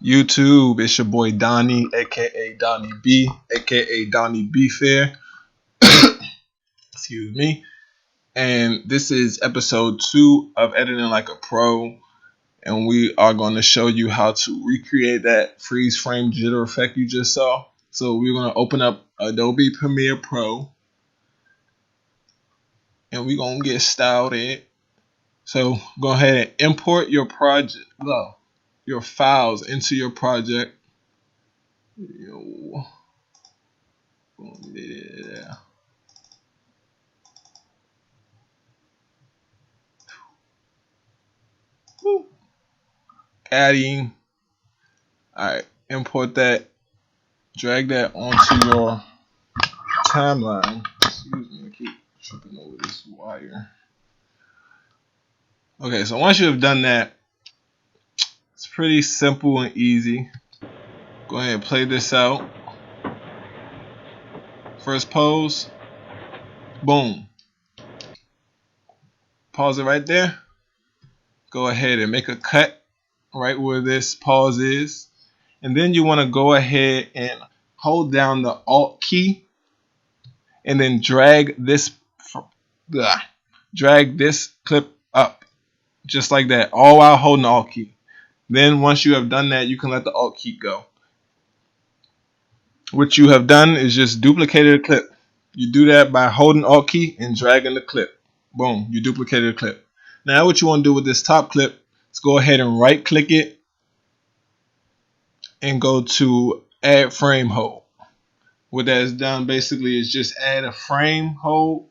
YouTube, it's your boy Donnie, aka Donnie B, aka Donnie B Fair. Excuse me. And this is episode 2 of Editing Like a Pro. And we are going to show you how to recreate that freeze frame jitter effect you just saw. So we're going to open up Adobe Premiere Pro. And we're going to get started. So go ahead and import your project, your files into your project. Yeah. Adding. Alright, import that, drag that onto your timeline. Excuse me, I keep tripping over this wire. Okay, so once you have done that, it's pretty simple and easy. Go ahead and play this out. First pose. Boom. Pause it right there. Go ahead and make a cut right where this pause is. And then you want to go ahead and hold down the Alt key and then drag this clip up just like that, all while holding the Alt key. Then once you have done that, you can let the Alt key go. What you have done is just duplicated a clip. You do that by holding Alt key and dragging the clip. Boom, you duplicated a clip. Now what you want to do with this top clip is go ahead and right click it and go to add frame hold. What that is done basically is just add a frame hold.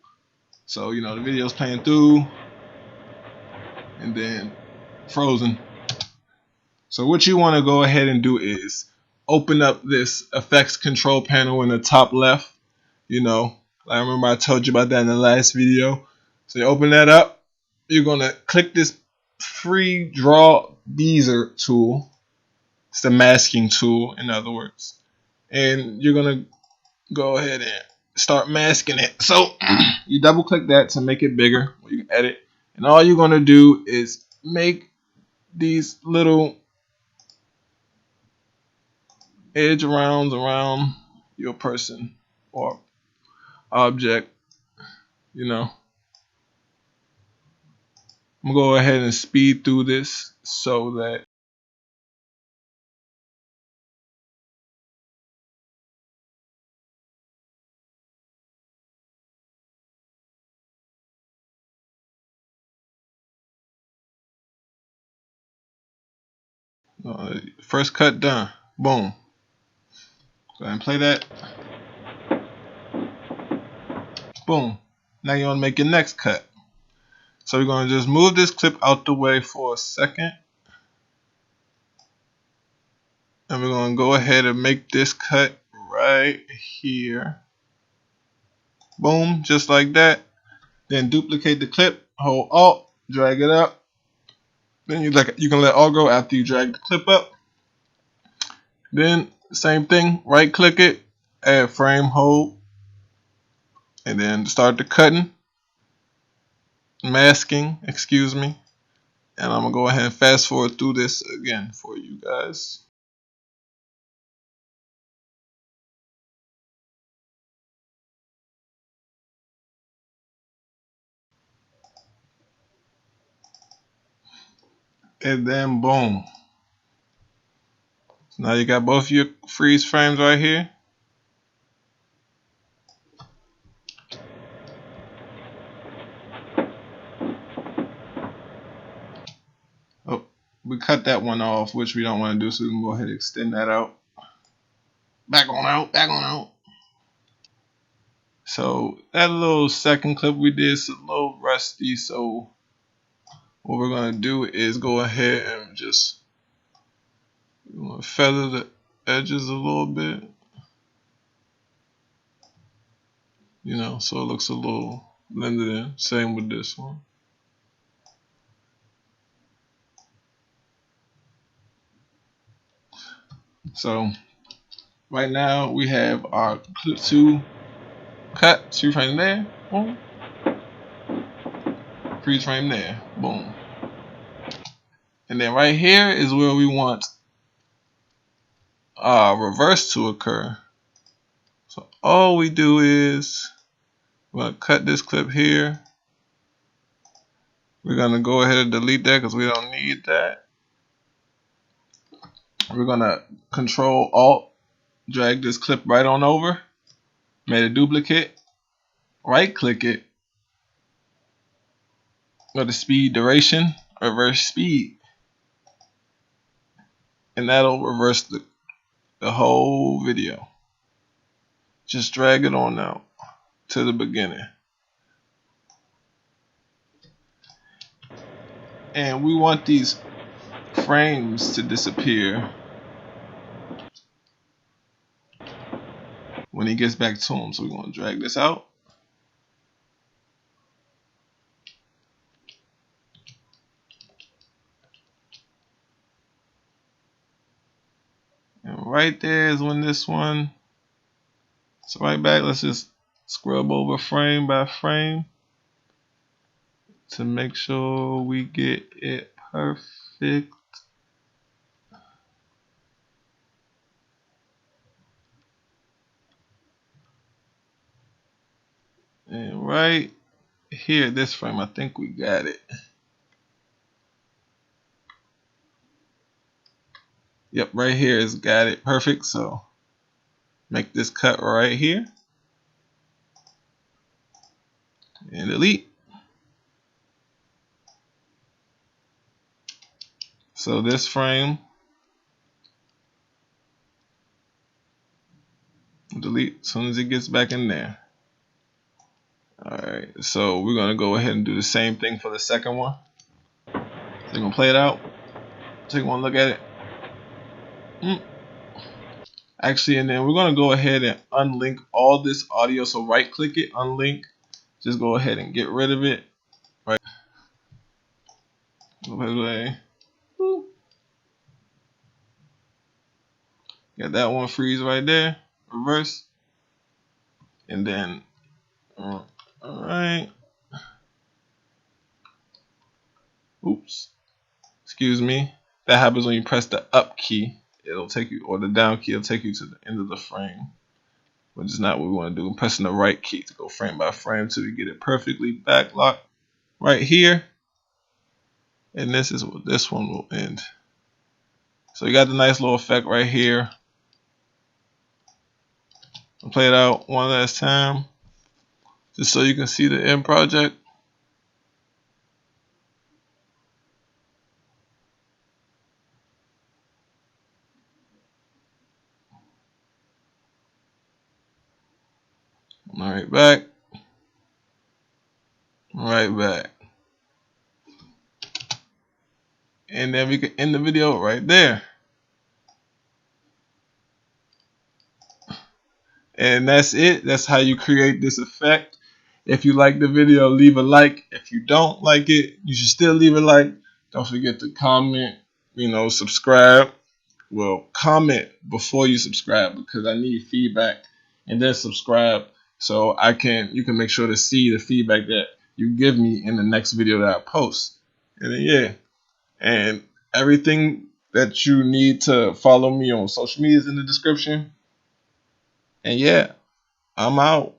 So the video's playing through and then frozen. So what you want to go ahead and do is open up this effects control panel in the top left. I remember I told you about that in the last video. So you open that up. You're going to click this free draw bezier tool. It's the masking tool, in other words. And you're going to go ahead and start masking it. So you double click that to make it bigger. You can edit. And all you're going to do is make these little edge rounds around your person or object. I'm gonna go ahead and speed through this so that first cut done. Boom. Go ahead and play that. Boom. Now you want to make your next cut. So we're going to just move this clip out the way for a second. And we're going to go ahead and make this cut right here. Boom. Just like that. Then duplicate the clip. Hold Alt. Drag it up. Then you can let Alt go after you drag the clip up. Then same thing. Right click it. Add frame hold. And then start the cutting. Masking, excuse me. And I'm gonna go ahead and fast forward through this again for you guys. And then boom. So now you got both your freeze frames right here. Oh, we cut that one off, which we don't want to do, so we can go ahead and extend that out. Back on out. So that little second clip we did is a little rusty, so what we're gonna do is go ahead and just feather the edges a little bit. So it looks a little blended in. Same with this one. So right now we have our clip 2 cut, 2 frame there, boom. Freeze frame there, boom. And then right here is where we want reverse to occur. So all we do is we're gonna cut this clip here. We're gonna go ahead and delete that because we don't need that. We're gonna Control Alt, drag this clip right on over, made a duplicate, right click it, go to speed duration, reverse speed, and that'll reverse the whole video. Just drag it on out to the beginning. And we want these frames to disappear when he gets back to him. So we're going to drag this out. And right there is when this one, so right back, let's just scrub over frame by frame to make sure we get it perfect. And right here, this frame, I think we got it. Yep, right here is got it perfect. So make this cut right here and delete. So this frame, delete as soon as it gets back in there. Alright, so we're going to go ahead and do the same thing for the second one. So we're going to play it out. Take one look at it. Actually, and then we're going to go ahead and unlink all this audio. So right click it, unlink. Just go ahead and get rid of it. Right. Away. Got that one freeze right there. Reverse. And then, alright. Oops. Excuse me. That happens when you press the up key. It'll take you, or the down key, it'll take you to the end of the frame, which is not what we want to do. I'm pressing the right key to go frame by frame till we get it perfectly backlocked right here. And this is what this one will end. So you got the nice little effect right here. I'll play it out one last time just so you can see the end project. Right back. Right back. And then we can end the video right there. And that's it. That's how you create this effect. If you like the video, leave a like. If you don't like it, you should still leave a like. Don't forget to comment, subscribe. Well, comment before you subscribe because I need feedback, and then subscribe so you can make sure to see the feedback that you give me in the next video that I post. And then, yeah, and everything that you need to follow me on social media is in the description. And yeah, I'm out.